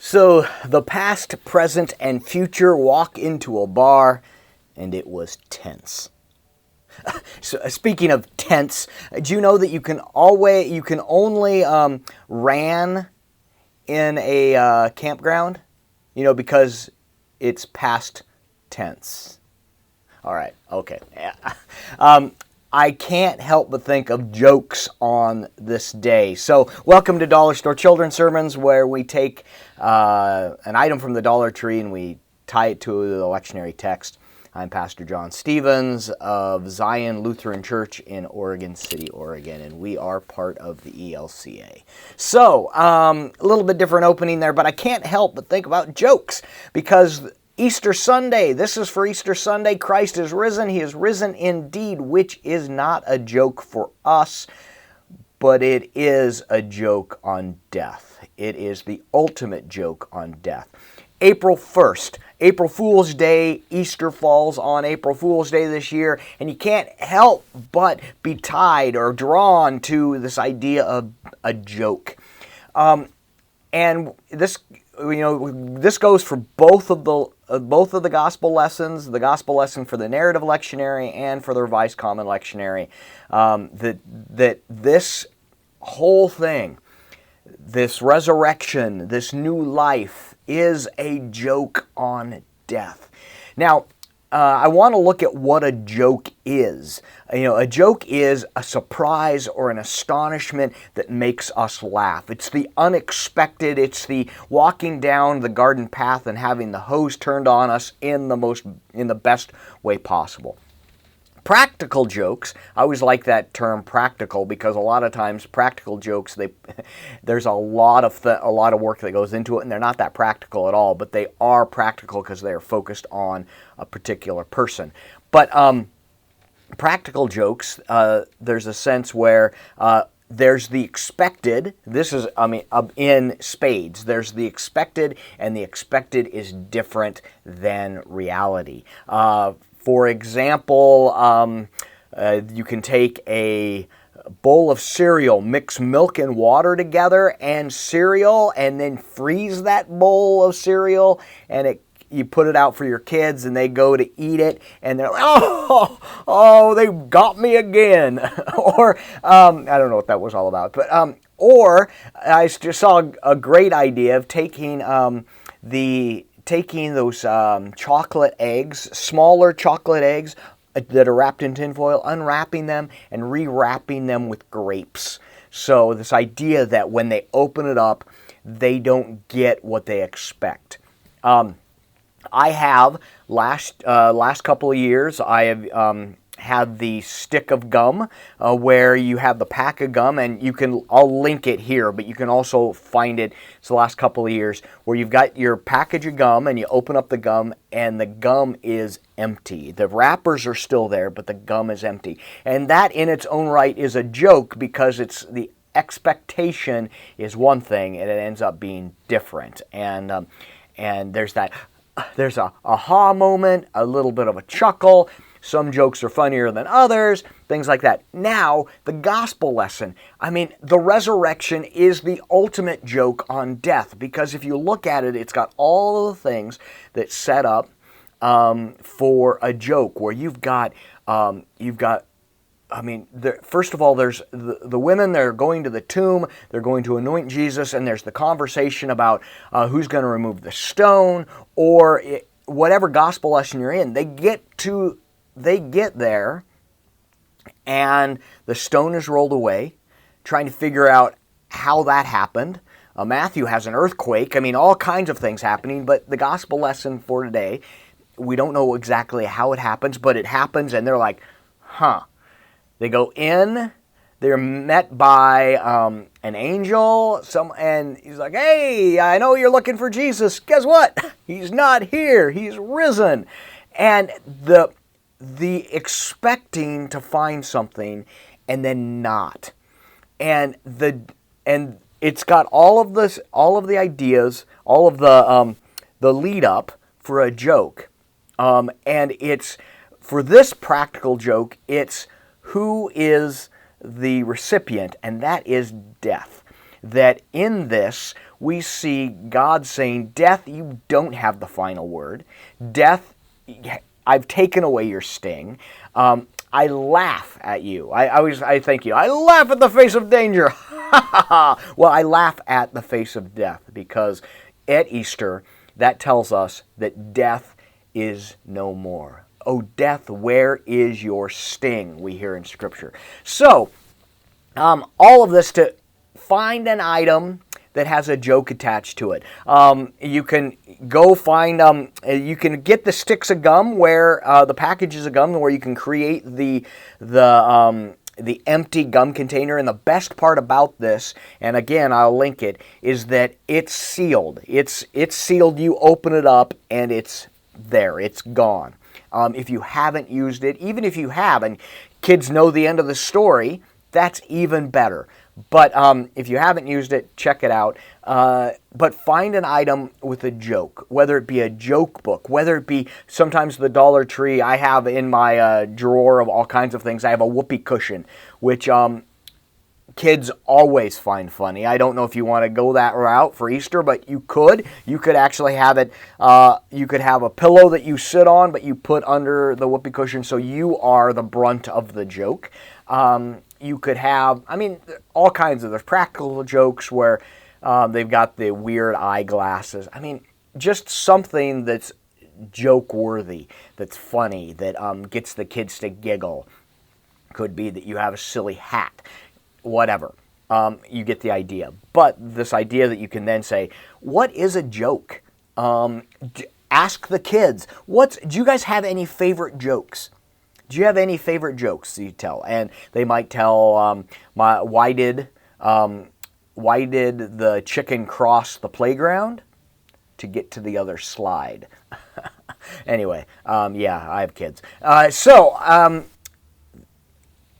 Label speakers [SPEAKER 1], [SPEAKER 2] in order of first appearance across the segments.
[SPEAKER 1] So the past, present, and future walk into a bar, and it was tense. So speaking of tense, do you know that you can only ran in a campground? You know, because it's past tense. All right, okay. I can't help but think of jokes on this day. So welcome to Dollar Store Children's Sermons, where we take an item from the Dollar Tree and we tie it to the lectionary text. I'm Pastor John Stevens of Zion Lutheran Church in Oregon City, Oregon, and we are part of the ELCA. So, a little bit different opening there, but I can't help but think about jokes because Easter Sunday, this is for Easter Sunday. Christ is risen. He is risen indeed, which is not a joke for us, but it is a joke on death. It is the ultimate joke on death. April 1st, April Fool's Day, Easter falls on April Fool's Day this year, and you can't help but be tied or drawn to this idea of a joke. And this, this goes for both of the gospel lessons, the gospel lesson for the narrative lectionary and for the Revised Common Lectionary. That this whole thing, this resurrection, this new life, is a joke on death. Now, I want to look at what a joke is. A joke is a surprise or an astonishment that makes us laugh. It's the unexpected. It's the walking down the garden path and having the hose turned on us in the best way possible. Practical jokes, I always like that term practical because a lot of times practical jokes, there's a lot of work that goes into it, and they're not that practical at all, but they are practical because they are focused on a particular person. But practical jokes, there's a sense where there's the expected. This is, in spades. There's the expected, and the expected is different than reality. For example, you can take a bowl of cereal, mix milk and water together and cereal, and then freeze that bowl of cereal, and you put it out for your kids, and they go to eat it, and they're like, oh, they got me again. Or, I don't know what that was all about, but, or I just saw a great idea of taking those chocolate eggs, smaller chocolate eggs that are wrapped in tinfoil, unwrapping them and rewrapping them with grapes. So this idea that when they open it up, they don't get what they expect. I have, last couple of years, I have had the stick of gum where you have the pack of gum, and I'll link it here, but you can also find it, it's the last couple of years, where you've got your package of gum and you open up the gum and the gum is empty. The wrappers are still there, but the gum is empty. And that in its own right is a joke because it's the expectation is one thing and it ends up being different. And there's a aha moment, a little bit of a chuckle. Some jokes are funnier than others, things like that. Now, the gospel lesson. The resurrection is the ultimate joke on death because if you look at it, it's got all of the things that set up for a joke where first of all, there's the women, they're going to the tomb, they're going to anoint Jesus, and there's the conversation about who's going to remove the stone, or whatever gospel lesson you're in. They get there, and the stone is rolled away, trying to figure out how that happened. Matthew has an earthquake. All kinds of things happening, but the gospel lesson for today, we don't know exactly how it happens, but it happens, and they're like, They go in, they're met by an angel, and he's like, hey, I know you're looking for Jesus. Guess what? He's not here. He's risen. And the expecting to find something and then not. And it's got all of the ideas, all of the lead up for a joke. And it's, for this practical joke, it's who is the recipient, and that is death. That in this, we see God saying, death, you don't have the final word. Death, I've taken away your sting. I laugh at you. I thank you. I laugh at the face of danger. Well, I laugh at the face of death because at Easter, that tells us that death is no more. Oh, death, where is your sting? We hear in Scripture. So, all of this to find an item that has a joke attached to it. You can go find, you can get the sticks of gum where, the packages of gum where you can create the empty gum container. And the best part about this, and again, I'll link it, is that it's sealed. It's sealed. You open it up and it's there. It's gone. If you haven't used it, even if you have, and kids know the end of the story, that's even better. But if you haven't used it, check it out. But find an item with a joke, whether it be a joke book, whether it be sometimes the Dollar Tree. I have in my drawer of all kinds of things, I have a whoopee cushion, which kids always find funny. I don't know if you want to go that route for Easter, but you could. You could actually have it, you could have a pillow that you sit on, but you put under the whoopee cushion so you are the brunt of the joke. You could have, all kinds of, there's practical jokes where they've got the weird eyeglasses. Just something that's joke-worthy, that's funny, that gets the kids to giggle. Could be that you have a silly hat, whatever. You get the idea. But this idea that you can then say, what is a joke? Ask the kids, do you guys have any favorite jokes? Do you have any favorite jokes you tell? And they might tell, why did the chicken cross the playground? To get to the other slide. Anyway, yeah, I have kids.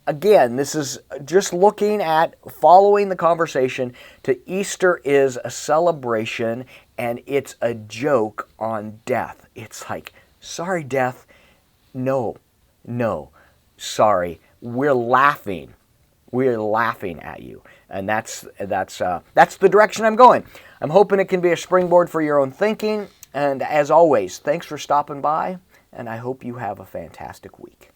[SPEAKER 1] Again, this is just looking at following the conversation to Easter is a celebration and it's a joke on death. It's like, sorry, death, no, sorry, we're laughing. We're laughing at you. And that's the direction I'm going. I'm hoping it can be a springboard for your own thinking. And as always, thanks for stopping by, and I hope you have a fantastic week.